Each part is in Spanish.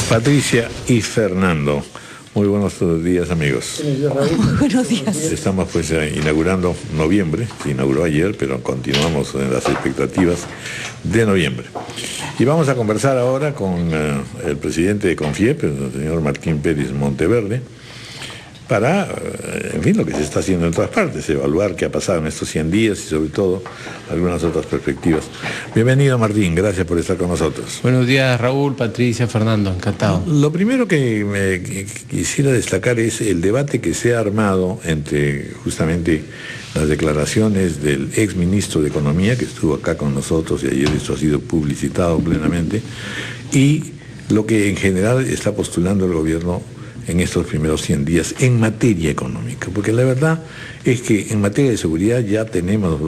Patricia y Fernando. Muy buenos días, amigos. Buenos días. Estamos pues inaugurando noviembre, se inauguró ayer, pero continuamos en las expectativas de noviembre. Y vamos a conversar ahora con el presidente de CONFIEP, el señor Martín Pérez Monteverde, para, en fin, lo que se está haciendo en todas partes, evaluar qué ha pasado en estos 100 días y sobre todo algunas otras perspectivas. Bienvenido, Martín, gracias por estar con nosotros. Buenos días, Raúl, Patricia, Fernando, encantado. Lo primero que quisiera destacar es el debate que se ha armado entre justamente las declaraciones del ex ministro de Economía, que estuvo acá con nosotros y ayer esto ha sido publicitado plenamente, y lo que en general está postulando el gobierno en estos primeros 100 días en materia económica, porque la verdad es que en materia de seguridad ya tenemos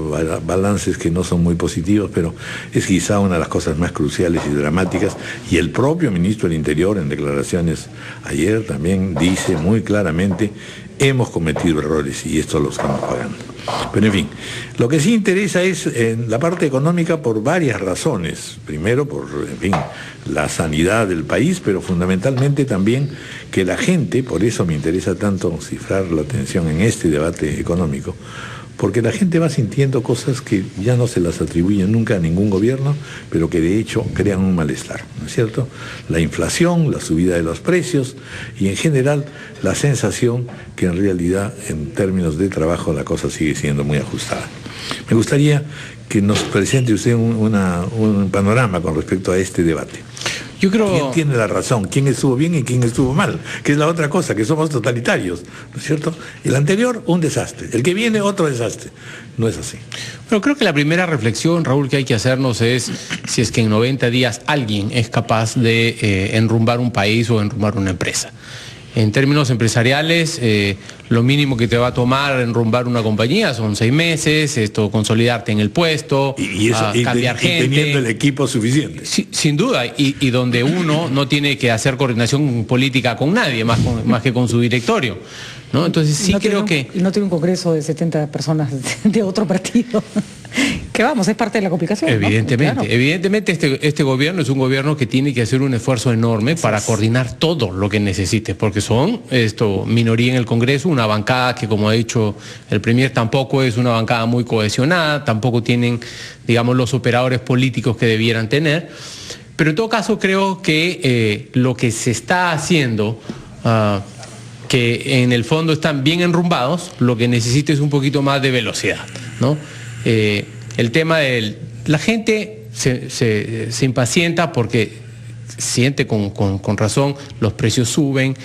balances que no son muy positivos, pero es quizá una de las cosas más cruciales y dramáticas, y el propio ministro del Interior en declaraciones ayer también dice muy claramente: hemos cometido errores y esto lo estamos pagando. Pero en fin, lo que sí interesa es en la parte económica por varias razones. Primero, por, en fin, la sanidad del país, pero fundamentalmente también que la gente, por eso me interesa tanto cifrar la atención en este debate económico, porque la gente va sintiendo cosas que ya no se las atribuyen nunca a ningún gobierno, pero que de hecho crean un malestar, ¿no es cierto? La inflación, la subida de los precios y en general la sensación que en realidad en términos de trabajo la cosa sigue siendo muy ajustada. Me gustaría que nos presente usted un panorama con respecto a este debate. Yo creo... ¿Quién tiene la razón? ¿Quién estuvo bien y quién estuvo mal? Que es la otra cosa, que somos totalitarios, ¿no es cierto? El anterior, un desastre. El que viene, otro desastre. No es así. Bueno, creo que la primera reflexión, Raúl, que hay que hacernos es si es que en 90 días alguien es capaz de enrumbar un país o enrumbar una empresa. En términos empresariales, lo mínimo que te va a tomar enrumbar una compañía son 6 meses, consolidarte en el puesto, cambiar gente. Y teniendo el equipo suficiente. Sí, sin duda, y donde uno no tiene que hacer coordinación política con nadie, más que con su directorio, ¿no? Entonces sí creo que... Y no tiene un congreso de 70 personas de otro partido. Que vamos, es parte de la complicación. Evidentemente, ¿no? Claro. Evidentemente este gobierno es un gobierno que tiene que hacer un esfuerzo enorme para coordinar todo lo que necesite, porque son minoría en el Congreso, una bancada que, como ha dicho el Premier, tampoco es una bancada muy cohesionada, tampoco tienen, digamos, los operadores políticos que debieran tener, pero en todo caso creo que lo que se está haciendo, que en el fondo están bien enrumbados, lo que necesita es un poquito más de velocidad, ¿no? El tema de la gente se impacienta porque siente con razón, los precios suben,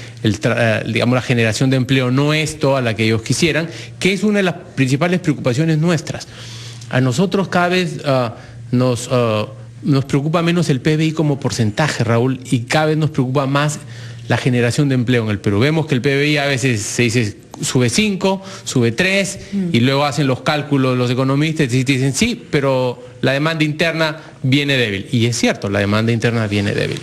digamos, la generación de empleo no es toda la que ellos quisieran, que es una de las principales preocupaciones nuestras. A nosotros cada vez nos preocupa menos el PBI como porcentaje, Raúl, y cada vez nos preocupa más la generación de empleo en el Perú. Vemos que el PBI a veces se dice sube 5, sube 3, y luego hacen los cálculos los economistas y dicen sí, pero la demanda interna viene débil. Y es cierto, la demanda interna viene débil.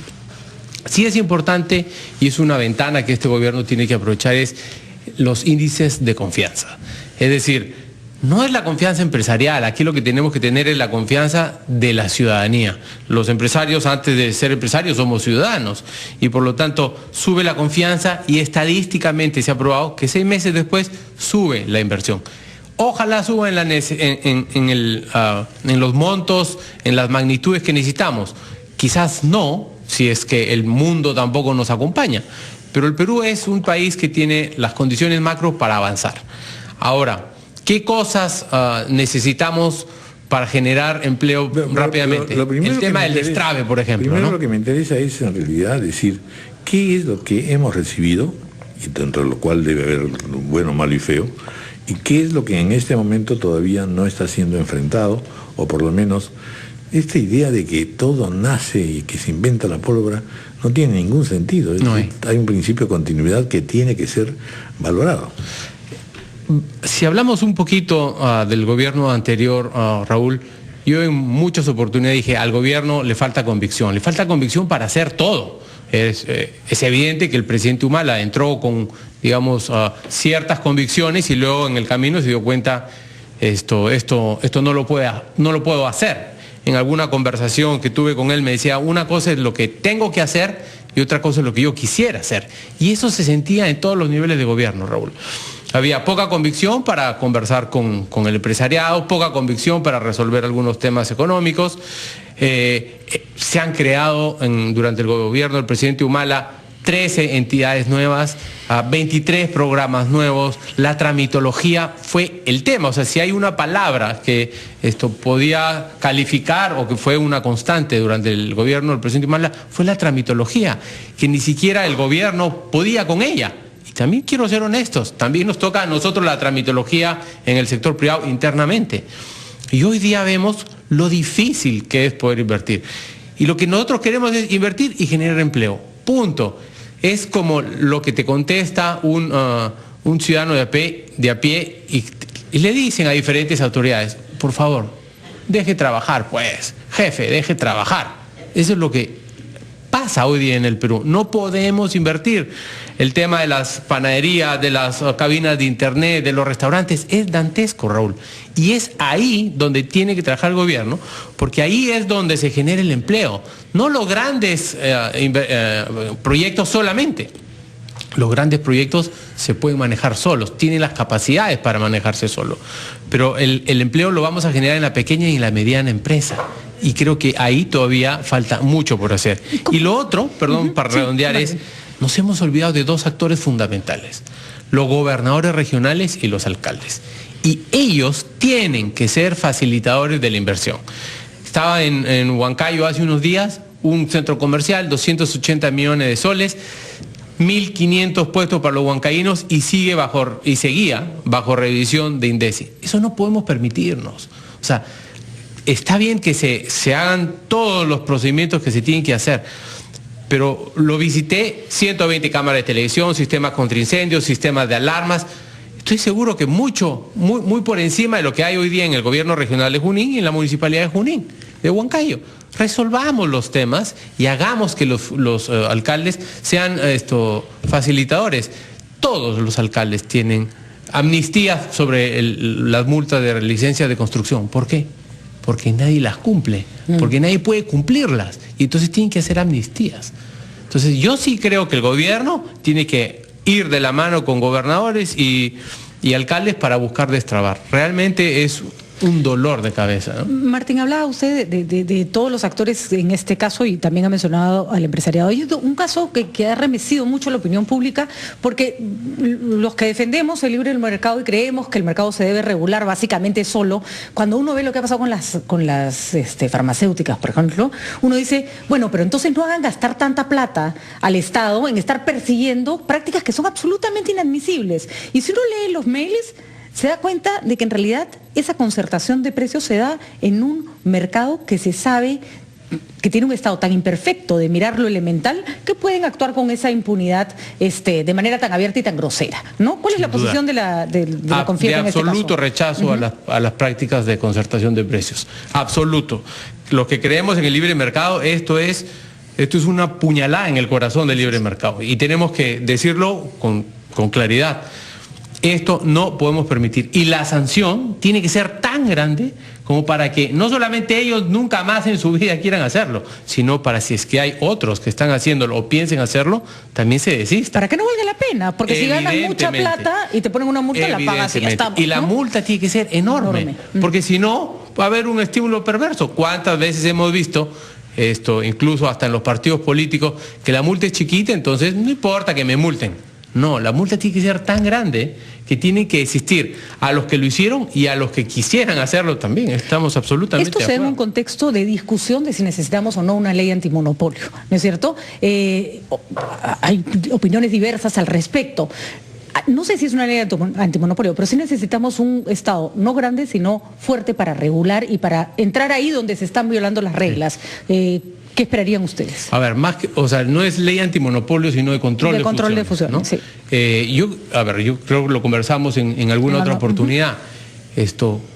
Sí es importante, y es una ventana que este gobierno tiene que aprovechar, es los índices de confianza. Es decir, no es la confianza empresarial, aquí lo que tenemos que tener es la confianza de la ciudadanía. Los empresarios, antes de ser empresarios, somos ciudadanos, y por lo tanto sube la confianza, y estadísticamente se ha probado que 6 meses después sube la inversión. Ojalá suba en los montos, en las magnitudes que necesitamos. Quizás no, si es que el mundo tampoco nos acompaña, pero el Perú es un país que tiene las condiciones macro para avanzar. Ahora, ¿qué cosas necesitamos para generar empleo rápidamente? El tema del destrave, por ejemplo. Primero, ¿no? Lo que me interesa es en realidad decir qué es lo que hemos recibido, y dentro de lo cual debe haber bueno, malo y feo, y qué es lo que en este momento todavía no está siendo enfrentado, o por lo menos esta idea de que todo nace y que se inventa la pólvora no tiene ningún sentido. Hay un principio de continuidad que tiene que ser valorado. Si hablamos un poquito del gobierno anterior, Raúl, yo en muchas oportunidades dije, al gobierno le falta convicción para hacer todo. Es evidente que el presidente Humala entró con, digamos, ciertas convicciones, y luego en el camino se dio cuenta, esto no lo puedo hacer. En alguna conversación que tuve con él me decía, una cosa es lo que tengo que hacer y otra cosa es lo que yo quisiera hacer. Y eso se sentía en todos los niveles de gobierno, Raúl. Había poca convicción para conversar con el empresariado, poca convicción para resolver algunos temas económicos. Se han creado durante el gobierno del presidente Humala 13 entidades nuevas, 23 programas nuevos. La tramitología fue el tema. O sea, si hay una palabra que esto podía calificar o que fue una constante durante el gobierno del presidente Humala, fue la tramitología, que ni siquiera el gobierno podía con ella. Y también quiero ser honestos, también nos toca a nosotros la tramitología en el sector privado internamente. Y hoy día vemos lo difícil que es poder invertir. Y lo que nosotros queremos es invertir y generar empleo. Punto. Es como lo que te contesta un ciudadano de a pie y le dicen a diferentes autoridades, por favor, deje trabajar, pues, jefe, deje trabajar. Eso es lo que pasa hoy día en el Perú. No podemos invertir. El tema de las panaderías, de las cabinas de internet, de los restaurantes, es dantesco, Raúl. Y es ahí donde tiene que trabajar el gobierno, porque ahí es donde se genera el empleo. No los grandes proyectos solamente. Los grandes proyectos se pueden manejar solos, tienen las capacidades para manejarse solos. Pero el empleo lo vamos a generar en la pequeña y en la mediana empresa. Y creo que ahí todavía falta mucho por hacer. Y lo otro, perdón, para redondear, es, nos hemos olvidado de dos actores fundamentales, los gobernadores regionales y los alcaldes. Y ellos tienen que ser facilitadores de la inversión. Estaba en Huancayo hace unos días, un centro comercial, 280 millones de soles, 1.500 puestos para los huancaínos y seguía bajo revisión de INDECI. Eso no podemos permitirnos. O sea, está bien que se hagan todos los procedimientos que se tienen que hacer, pero lo visité, 120 cámaras de televisión, sistemas contra incendios, sistemas de alarmas. Estoy seguro que muy por encima de lo que hay hoy día en el gobierno regional de Junín y en la municipalidad de Junín, de Huancayo. Resolvamos los temas y hagamos que los alcaldes sean facilitadores. Todos los alcaldes tienen amnistías sobre las multas de licencia de construcción. ¿Por qué? Porque nadie las cumple, porque nadie puede cumplirlas, y entonces tienen que hacer amnistías. Entonces yo sí creo que el gobierno tiene que ir de la mano con gobernadores y alcaldes para buscar destrabar. Realmente es un dolor de cabeza, ¿no? Martín, hablaba usted de todos los actores en este caso y también ha mencionado al empresariado. Hay un caso que ha remecido mucho a la opinión pública porque los que defendemos el libre mercado y creemos que el mercado se debe regular básicamente solo, cuando uno ve lo que ha pasado con las farmacéuticas, por ejemplo, uno dice, bueno, pero entonces no hagan gastar tanta plata al Estado en estar persiguiendo prácticas que son absolutamente inadmisibles. Y si uno lee los mails, se da cuenta de que en realidad esa concertación de precios se da en un mercado que se sabe que tiene un estado tan imperfecto de mirar lo elemental que pueden actuar con esa impunidad de manera tan abierta y tan grosera, ¿no? ¿Cuál es la posición de la CONFIEP en este caso? Absoluto rechazo a las prácticas de concertación de precios. Absoluto. Los que creemos en el libre mercado, esto es una puñalada en el corazón del libre mercado. Y tenemos que decirlo con claridad. Esto no podemos permitir. Y la sanción tiene que ser tan grande como para que no solamente ellos nunca más en su vida quieran hacerlo, sino para si es que hay otros que están haciéndolo o piensen hacerlo, también se desista. Para que no valga la pena, porque si ganan mucha plata y te ponen una multa, la pagas y ya estamos, ¿no? Y la multa tiene que ser enorme. Porque si no, va a haber un estímulo perverso. ¿Cuántas veces hemos visto incluso hasta en los partidos políticos, que la multa es chiquita, entonces no importa que me multen? No, la multa tiene que ser tan grande que tiene que existir a los que lo hicieron y a los que quisieran hacerlo también. Estamos absolutamente de acuerdo. Esto se da en un contexto de discusión de si necesitamos o no una ley antimonopolio, ¿no es cierto? Hay opiniones diversas al respecto. No sé si es una ley antimonopolio, pero sí necesitamos un Estado no grande, sino fuerte para regular y para entrar ahí donde se están violando las reglas. ¿Qué esperarían ustedes? A ver, no es ley antimonopolio, sino de control de fusiones, ¿no? Sí. Yo creo que lo conversamos en alguna otra oportunidad.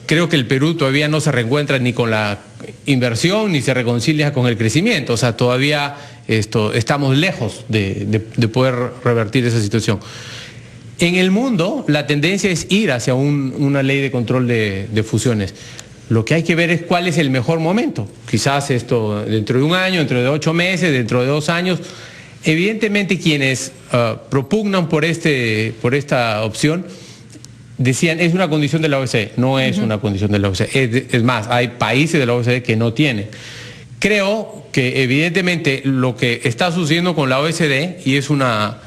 Creo que el Perú todavía no se reencuentra ni con la inversión ni se reconcilia con el crecimiento. O sea, todavía estamos lejos de poder revertir esa situación. En el mundo, la tendencia es ir hacia una ley de control de fusiones. Lo que hay que ver es cuál es el mejor momento. Quizás dentro de un año, dentro de 8 meses, dentro de 2 años. evidentemente quienes propugnan por esta opción decían es una condición de la OCDE. No es una condición de la OCDE. Es más, hay países de la OCDE que no tienen. Creo que evidentemente lo que está sucediendo con la OECD, y es una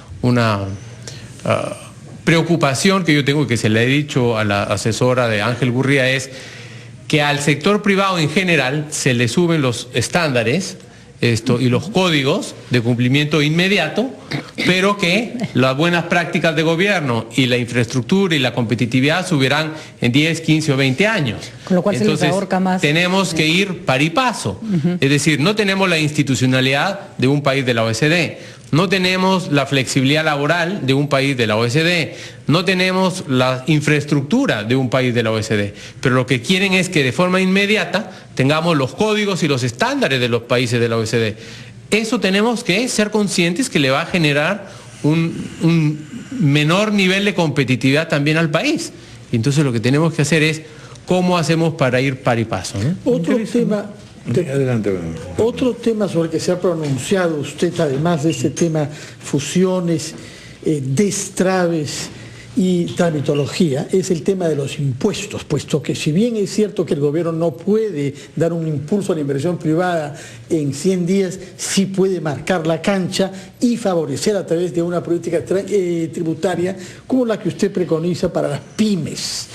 preocupación que yo tengo y que se le he dicho a la asesora de Ángel Gurría, es que al sector privado en general se le suben los estándares y los códigos de cumplimiento inmediato, pero que las buenas prácticas de gobierno y la infraestructura y la competitividad subirán en 10, 15 o 20 años. Con lo cual entonces, se les ahorca más. Tenemos que ir par y paso. Es decir, no tenemos la institucionalidad de un país de la OECD. No tenemos la flexibilidad laboral de un país de la OECD, no tenemos la infraestructura de un país de la OECD, pero lo que quieren es que de forma inmediata tengamos los códigos y los estándares de los países de la OECD. Eso tenemos que ser conscientes que le va a generar un menor nivel de competitividad también al país. Y entonces lo que tenemos que hacer es cómo hacemos para ir par y paso, ¿no? Otro tema sobre el que se ha pronunciado usted, además de este tema fusiones, destraves y tramitología, es el tema de los impuestos, puesto que si bien es cierto que el gobierno no puede dar un impulso a la inversión privada en 100 días, sí puede marcar la cancha y favorecer a través de una política tributaria como la que usted preconiza para las pymes.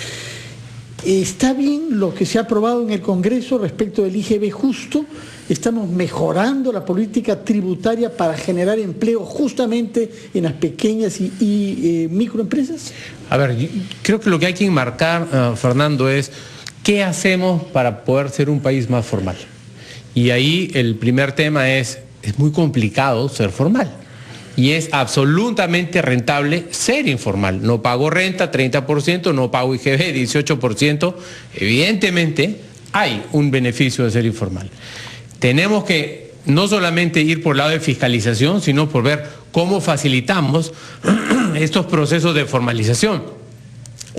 ¿Está bien lo que se ha aprobado en el Congreso respecto del IGB justo? ¿Estamos mejorando la política tributaria para generar empleo justamente en las pequeñas y microempresas? A ver, creo que lo que hay que enmarcar, Fernando, es qué hacemos para poder ser un país más formal. Y ahí el primer tema es muy complicado ser formal. Y es absolutamente rentable ser informal. No pago renta, 30%, no pago IGB, 18%. Evidentemente hay un beneficio de ser informal. Tenemos que no solamente ir por el lado de fiscalización, sino por ver cómo facilitamos estos procesos de formalización.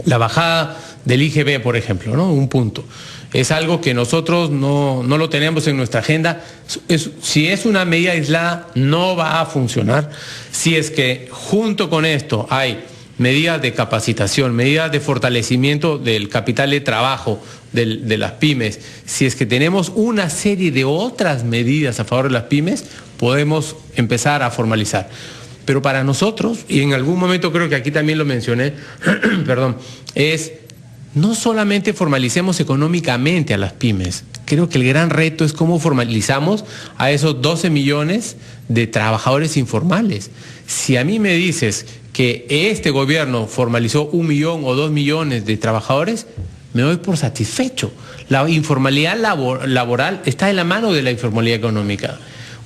La bajada del IGB, por ejemplo, ¿no? Un punto. Es algo que nosotros no lo tenemos en nuestra agenda. Si es una medida aislada, no va a funcionar. Si es que junto con esto hay medidas de capacitación, medidas de fortalecimiento del capital de trabajo de las pymes, si es que tenemos una serie de otras medidas a favor de las pymes, podemos empezar a formalizar. Pero para nosotros, y en algún momento creo que aquí también lo mencioné, perdón, es no solamente formalicemos económicamente a las pymes. Creo que el gran reto es cómo formalizamos a esos 12 millones de trabajadores informales. Si a mí me dices que este gobierno formalizó 1 millón o 2 millones de trabajadores, me doy por satisfecho. La informalidad laboral está en la mano de la informalidad económica.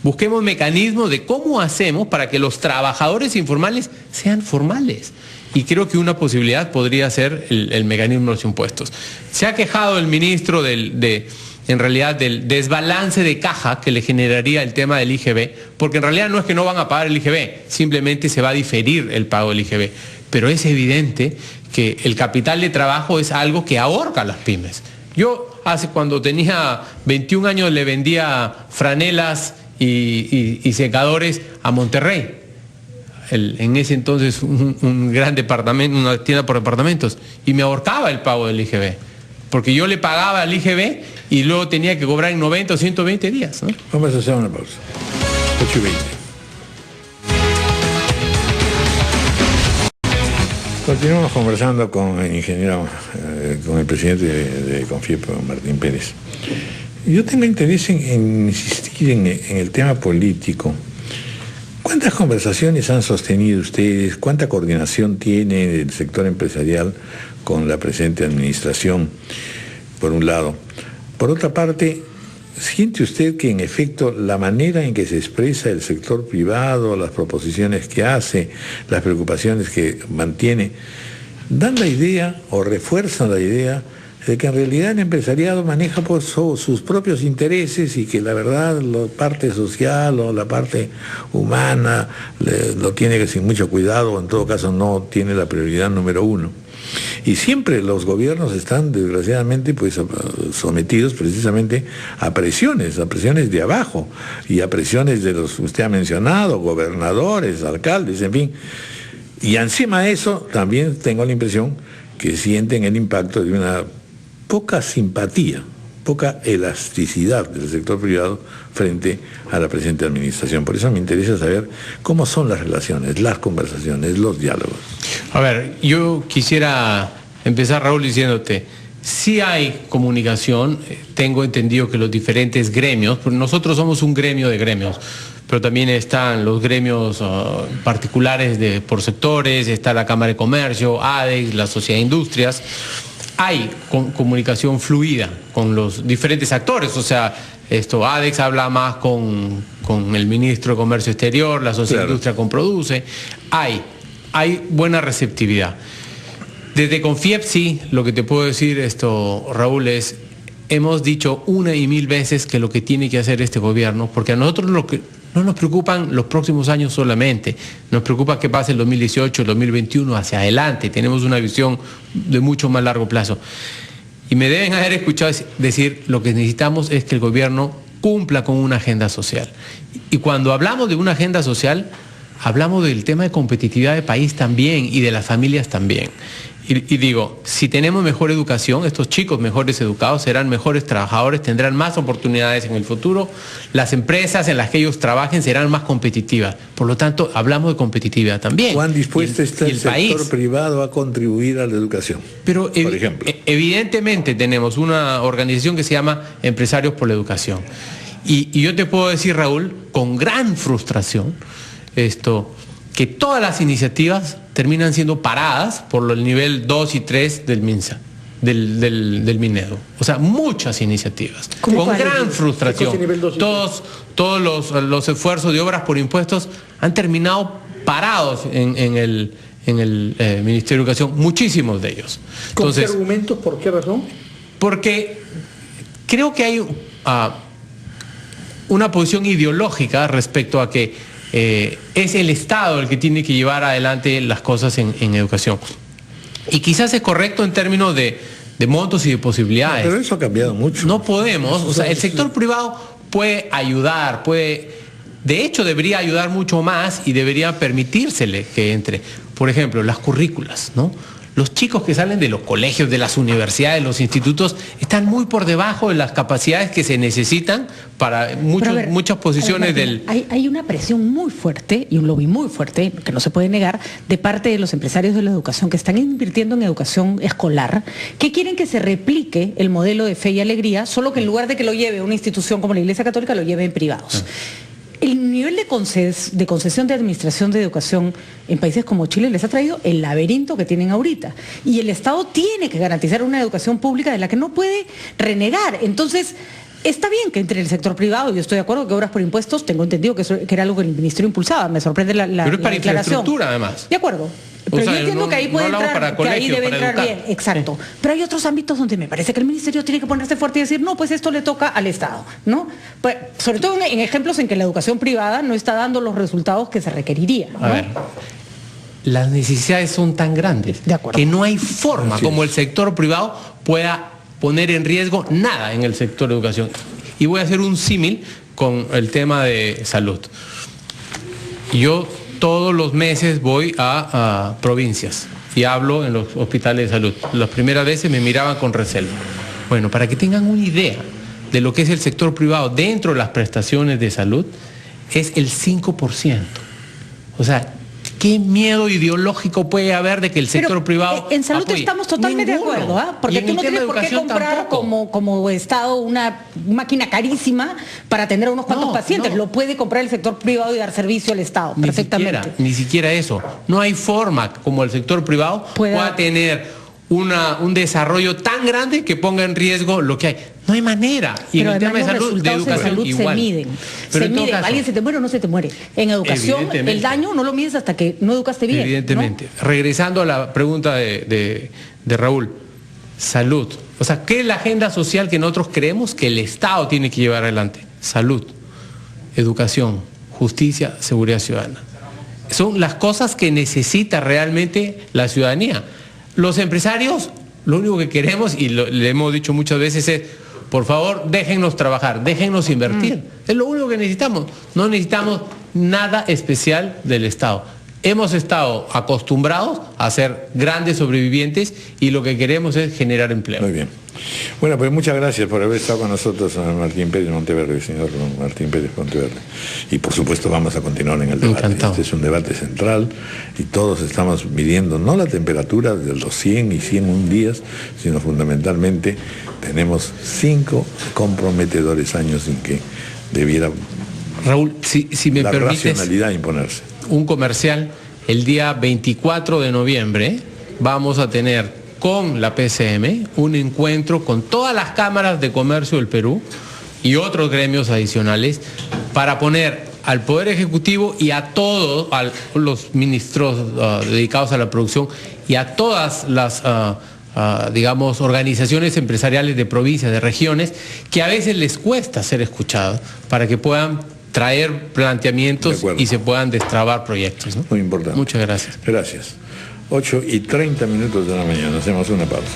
Busquemos mecanismos de cómo hacemos para que los trabajadores informales sean formales. Y creo que una posibilidad podría ser el mecanismo de los impuestos. Se ha quejado el ministro en realidad del desbalance de caja que le generaría el tema del IGB, porque en realidad no es que no van a pagar el IGB, simplemente se va a diferir el pago del IGB. Pero es evidente que el capital de trabajo es algo que ahorca a las pymes. Yo cuando tenía 21 años le vendía franelas y secadores a Monterrey. En ese entonces un gran departamento, una tienda por departamentos, y me ahorcaba el pago del IGB, porque yo le pagaba el IGB y luego tenía que cobrar en 90 o 120 días, ¿no? Vamos a hacer una pausa. 8:20. Continuamos conversando con el ingeniero, con el presidente de Confiepo, Martín Pérez. Yo tengo interés en insistir en el tema político. ¿Cuántas conversaciones han sostenido ustedes? ¿Cuánta coordinación tiene el sector empresarial con la presente administración, por un lado? Por otra parte, ¿siente usted que en efecto la manera en que se expresa el sector privado, las proposiciones que hace, las preocupaciones que mantiene, dan la idea o refuerzan la idea de que en realidad el empresariado maneja por sus propios intereses y que la verdad la parte social o la parte humana lo tiene que sin mucho cuidado, o en todo caso no tiene la prioridad número uno? Y siempre los gobiernos están, desgraciadamente, pues sometidos precisamente a presiones de abajo y a presiones de los que usted ha mencionado, gobernadores, alcaldes, en fin. Y encima de eso, también tengo la impresión que sienten el impacto de una poca simpatía, poca elasticidad del sector privado frente a la presente administración. Por eso me interesa saber cómo son las relaciones, las conversaciones, los diálogos. A ver, yo quisiera empezar, Raúl, diciéndote, sí hay comunicación, tengo entendido que los diferentes gremios, porque nosotros somos un gremio de gremios, pero también están los gremios particulares por sectores, está la Cámara de Comercio, ADEX, la Sociedad de Industrias. Hay comunicación fluida con los diferentes actores, o sea, ADEX habla más con el ministro de Comercio Exterior, la Sociedad de Industria con Produce, hay buena receptividad. Desde Confiepsi, lo que te puedo decir, Raúl, es, hemos dicho una y mil veces que lo que tiene que hacer este gobierno, porque a nosotros no nos preocupan los próximos años solamente, nos preocupa qué pase el 2018, el 2021, hacia adelante, tenemos una visión de mucho más largo plazo. Y me deben haber escuchado decir, lo que necesitamos es que el gobierno cumpla con una agenda social. Y cuando hablamos de una agenda social, hablamos del tema de competitividad de país también y de las familias también. Y digo, si tenemos mejor educación, estos chicos mejores educados serán mejores trabajadores, tendrán más oportunidades en el futuro, las empresas en las que ellos trabajen serán más competitivas. Por lo tanto, hablamos de competitividad también. ¿Cuán dispuesto está el sector privado a contribuir a la educación? Pero por ejemplo, evidentemente tenemos una organización que se llama Empresarios por la Educación. Y yo te puedo decir, Raúl, con gran frustración, que todas las iniciativas terminan siendo paradas por el nivel 2 y 3 del MINSA, del Minedo. O sea, muchas iniciativas. Con gran frustración. Todos los esfuerzos de obras por impuestos han terminado parados en el Ministerio de Educación, muchísimos de ellos. ¿Con qué argumentos? ¿Por qué razón? Porque creo que hay una posición ideológica respecto a que es el Estado el que tiene que llevar adelante las cosas en educación. Y quizás es correcto en términos de montos y de posibilidades. Pero eso ha cambiado mucho. No podemos, o sea, el sector privado puede ayudar, de hecho debería ayudar mucho más y debería permitírsele que entre. Por ejemplo, las currículas, ¿no? Los chicos que salen de los colegios, de las universidades, los institutos, están muy por debajo de las capacidades que se necesitan para muchas posiciones del... Hay una presión muy fuerte, y un lobby muy fuerte, que no se puede negar, de parte de los empresarios de la educación que están invirtiendo en educación escolar, que quieren que se replique el modelo de Fe y Alegría, solo que en lugar de que lo lleve una institución como la Iglesia Católica, lo lleve en privados. El nivel de concesión de administración de educación en países como Chile les ha traído el laberinto que tienen ahorita. Y el Estado tiene que garantizar una educación pública de la que no puede renegar. Entonces, está bien que entre el sector privado, yo estoy de acuerdo que obras por impuestos, tengo entendido que era algo que el Ministerio impulsaba, me sorprende la Pero es para declaración. Infraestructura, además. De acuerdo. Pero yo entiendo que ahí puede entrar, que ahí debe entrar bien, exacto. Sí. Pero hay otros ámbitos donde me parece que el Ministerio tiene que ponerse fuerte y decir, no, pues esto le toca al Estado, ¿no? Pues, sobre todo en ejemplos en que la educación privada no está dando los resultados que se requeriría, ¿no? A ver, las necesidades son tan grandes que no hay forma como el sector privado pueda poner en riesgo nada en el sector de educación. Y voy a hacer un símil con el tema de salud. Yo todos los meses voy a provincias y hablo en los hospitales de salud. Las primeras veces me miraban con recelo. Bueno, para que tengan una idea de lo que es el sector privado dentro de las prestaciones de salud, es el 5%. O sea, ¿qué miedo ideológico puede haber de que el sector privado en salud apoye? Estamos totalmente Ninguno. De acuerdo, porque tú no tienes por qué comprar como Estado una máquina carísima para atender a unos cuantos pacientes. Lo puede comprar el sector privado y dar servicio al Estado, perfectamente. Ni siquiera eso. No hay forma como el sector privado pueda tener un desarrollo tan grande que ponga en riesgo lo que hay. No hay manera. Y pero en el tema de salud, igual. Se miden. Alguien se te muere o no se te muere. En educación, el daño no lo mides hasta que no educaste bien. Evidentemente. ¿No? Regresando a la pregunta de Raúl, salud. O sea, ¿qué es la agenda social que nosotros creemos que el Estado tiene que llevar adelante? Salud, educación, justicia, seguridad ciudadana. Son las cosas que necesita realmente la ciudadanía. Los empresarios, lo único que queremos, y le hemos dicho muchas veces, es, por favor, déjennos trabajar, déjennos invertir. Es lo único que necesitamos. No necesitamos nada especial del Estado. Hemos estado acostumbrados a ser grandes sobrevivientes y lo que queremos es generar empleo. Muy bien. Bueno, pues muchas gracias por haber estado con nosotros, Martín Pérez Monteverde, señor Martín Pérez Monteverde. Y por supuesto vamos a continuar en el debate. Encantado. Este es un debate central y todos estamos midiendo no la temperatura de los 100 y 101 días, sino fundamentalmente tenemos 5 comprometedores años en que debiera Raúl, si me la permites racionalidad imponerse. un comercial, el día 24 de noviembre vamos a tener con la PCM un encuentro con todas las cámaras de comercio del Perú y otros gremios adicionales para poner al Poder Ejecutivo y a todos, a los ministros dedicados a la producción y a todas las digamos, organizaciones empresariales de provincias, de regiones, que a veces les cuesta ser escuchados, para que puedan traer planteamientos y se puedan destrabar proyectos, ¿no? Muy importante. Muchas gracias. Gracias. 8:30 de la mañana, hacemos una pausa.